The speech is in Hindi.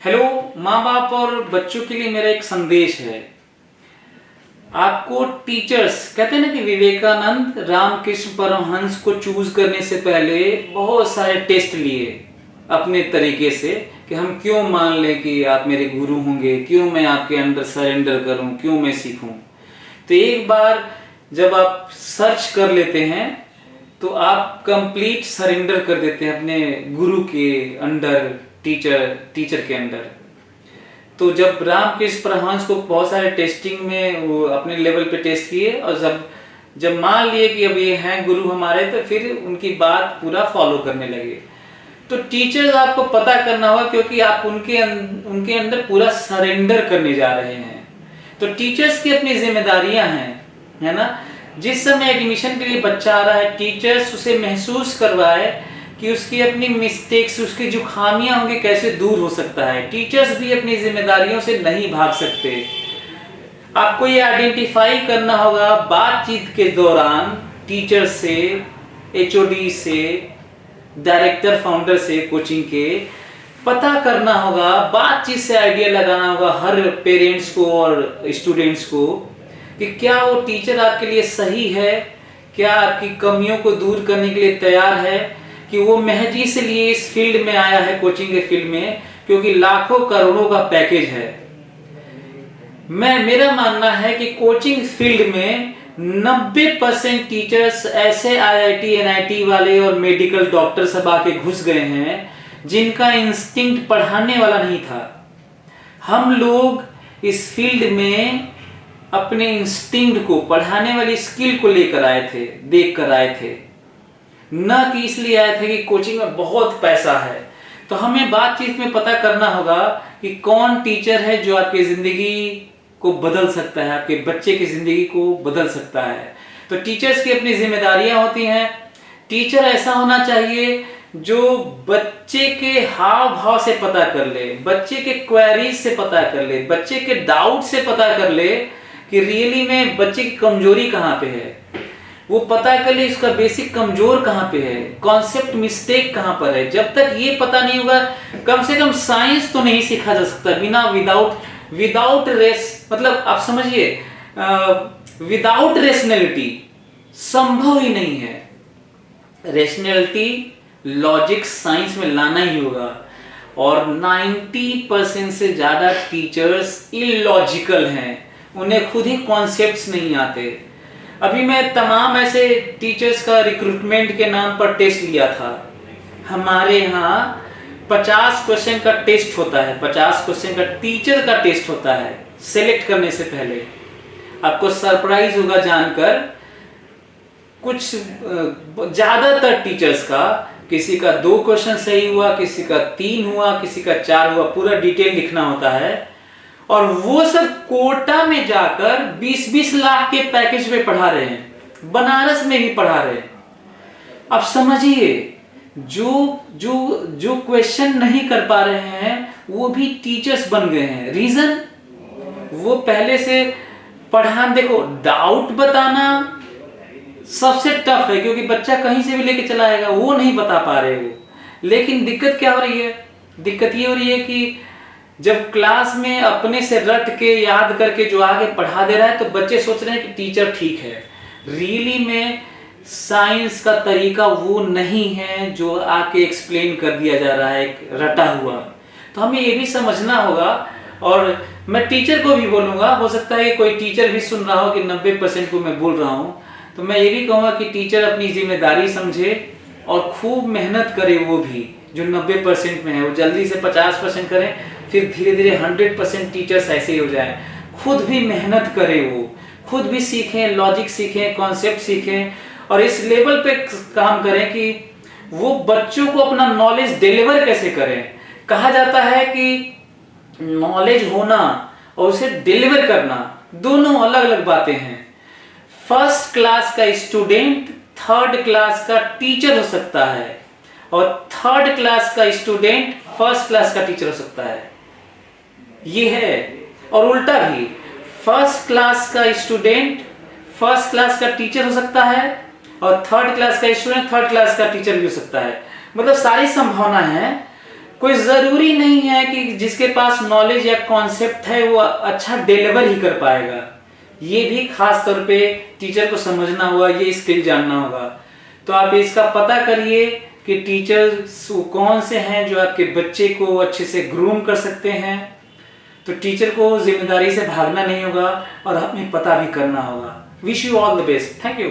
हेलो माँ बाप और बच्चों के लिए मेरा एक संदेश है। आपको टीचर्स कहते हैं ना कि विवेकानंद रामकृष्ण परमहंस को चूज करने से पहले बहुत सारे टेस्ट लिए अपने तरीके से कि हम क्यों मान लें कि आप मेरे गुरु होंगे, क्यों मैं आपके अंदर सरेंडर करूं, क्यों मैं सीखूं। तो एक बार जब आप सर्च कर लेते हैं तो आप कंप्लीट सरेंडर कर देते हैं अपने गुरु के अंडर, टीचर के अंडर। तो जब रामकृष्ण परमहंस को बहुत सारे टेस्टिंग में वो अपने लेवल पे टेस्ट किए और जब मान लिए कि अब ये हैं गुरु हमारे, तो फिर उनकी बात पूरा फॉलो करने लगे। तो टीचर्स आपको पता करना होगा क्योंकि आप उनके अंदर पूरा सरेंडर करने जा रहे हैं। तो टीचर्स की अपनी जिम्मेदारियां हैं, है ना। जिस समय एडमिशन के लिए बच्चा आ रहा है, टीचर्स उसे महसूस करवाए कि उसकी अपनी मिस्टेक्स, उसकी जो खामियां होंगी कैसे दूर हो सकता है। टीचर्स भी अपनी जिम्मेदारियों से नहीं भाग सकते। आपको ये आइडेंटिफाई करना होगा बातचीत के दौरान टीचर से, एचओडी से, डायरेक्टर फाउंडर से, कोचिंग के पता करना होगा, बातचीत से आइडिया लगाना होगा हर पेरेंट्स को और स्टूडेंट्स को कि क्या वो टीचर आपके लिए सही है, क्या आपकी कमियों को दूर करने के लिए तैयार है, कि वो महज इसलिए इस फील्ड में आया है, कोचिंग के फील्ड में, क्योंकि लाखों करोड़ों का पैकेज है। मेरा मानना है कि कोचिंग फील्ड में 90% टीचर्स ऐसे आईआईटी, एनआईटी वाले और मेडिकल डॉक्टर सब आके घुस गए हैं जिनका इंस्टिंक्ट पढ़ाने वाला नहीं था। हम लोग इस फील्ड में अपने इंस्टिंक्ट को, पढ़ाने वाली स्किल को लेकर आए थे, देख कर आए थे, न कि इसलिए आए थे कि कोचिंग में बहुत पैसा है। तो हमें बातचीत में पता करना होगा कि कौन टीचर है जो आपकी जिंदगी को बदल सकता है, आपके बच्चे की जिंदगी को बदल सकता है। तो टीचर्स की अपनी जिम्मेदारियां होती हैं। टीचर ऐसा होना चाहिए जो बच्चे के हाव भाव से पता कर ले, बच्चे के क्वेरीज से पता कर ले, बच्चे के डाउट से पता कर ले कि रियली में बच्चे की कमजोरी कहाँ पे है। वो पता कर ले इसका बेसिक कमजोर कहाँ पे है, कॉन्सेप्ट मिस्टेक कहाँ पर है। जब तक ये पता नहीं होगा, कम से कम साइंस तो नहीं सीखा जा सकता बिना विदाउट रेस, मतलब आप समझिए, विदाउट रेशनैलिटी संभव ही नहीं है। रेशनैलिटी, लॉजिक साइंस में लाना ही होगा। और 90% से ज्यादा टीचर्स इलॉजिकल हैं, उन्हें खुद ही कॉन्सेप्ट्स नहीं आते। अभी मैं तमाम ऐसे टीचर्स का रिक्रूटमेंट के नाम पर टेस्ट लिया था। हमारे यहाँ 50 क्वेश्चन का टेस्ट होता है, 50 क्वेश्चन का टीचर का टेस्ट होता है सेलेक्ट करने से पहले। आपको सरप्राइज होगा जानकर, कुछ ज्यादातर टीचर्स का, किसी का 2 क्वेश्चन सही हुआ, किसी का 3 हुआ, किसी का 4 हुआ, पूरा डिटेल लिखना होता है। और वो सब कोटा में जाकर 20-20 लाख के पैकेज में पढ़ा रहे हैं, बनारस में भी पढ़ा रहे हैं। अब समझिए, जो क्वेश्चन नहीं कर पा रहे हैं वो भी टीचर्स बन गए हैं। रीजन, वो पहले से पढ़ाना, देखो डाउट बताना सबसे टफ है क्योंकि बच्चा कहीं से भी लेके चला आएगा, वो नहीं बता पा रहे वो। लेकिन दिक्कत क्या हो रही है? दिक्कत ये हो रही है कि जब क्लास में अपने से रट के याद करके जो आगे पढ़ा दे रहा है तो बच्चे सोच रहे हैं कि टीचर ठीक है। रियली में साइंस का तरीका वो नहीं है जो आके एक्सप्लेन कर दिया जा रहा है, एक रटा हुआ। तो हमें ये भी समझना होगा। और मैं टीचर को भी बोलूंगा, हो सकता है कोई टीचर भी सुन रहा हो कि 90% को मैं बोल रहा हूँ, तो मैं ये भी कहूँगा कि टीचर अपनी जिम्मेदारी समझे और खूब मेहनत करे। वो भी जो 90% में है वो जल्दी से 50% करें, फिर धीरे धीरे 100% टीचर्स ऐसे ही हो जाए। खुद भी मेहनत करें, वो खुद भी सीखें, लॉजिक सीखें, कॉन्सेप्ट सीखें और इस लेवल पे काम करें कि वो बच्चों को अपना नॉलेज डिलीवर कैसे करें। कहा जाता है कि नॉलेज होना और उसे डिलीवर करना दोनों अलग अलग बातें हैं। फर्स्ट क्लास का स्टूडेंट 3rd क्लास का टीचर हो सकता है और 3rd क्लास का स्टूडेंट 1st क्लास का टीचर हो सकता है, ये है। और उल्टा भी, 1st क्लास का स्टूडेंट 1st क्लास का टीचर हो सकता है और 3rd क्लास का स्टूडेंट 3rd क्लास का टीचर भी हो सकता है। मतलब सारी संभावना है। कोई जरूरी नहीं है कि जिसके पास नॉलेज या कॉन्सेप्ट है वो अच्छा डिलीवर ही कर पाएगा। ये भी खास तौर पे टीचर को समझना होगा, ये स्किल जानना होगा। तो आप इसका पता करिए कि टीचर्स कौन से हैं जो आपके बच्चे को अच्छे से ग्रूम कर सकते हैं। तो टीचर को जिम्मेदारी से भागना नहीं होगा और हमें पता भी करना होगा। Wish you all the best. Thank you.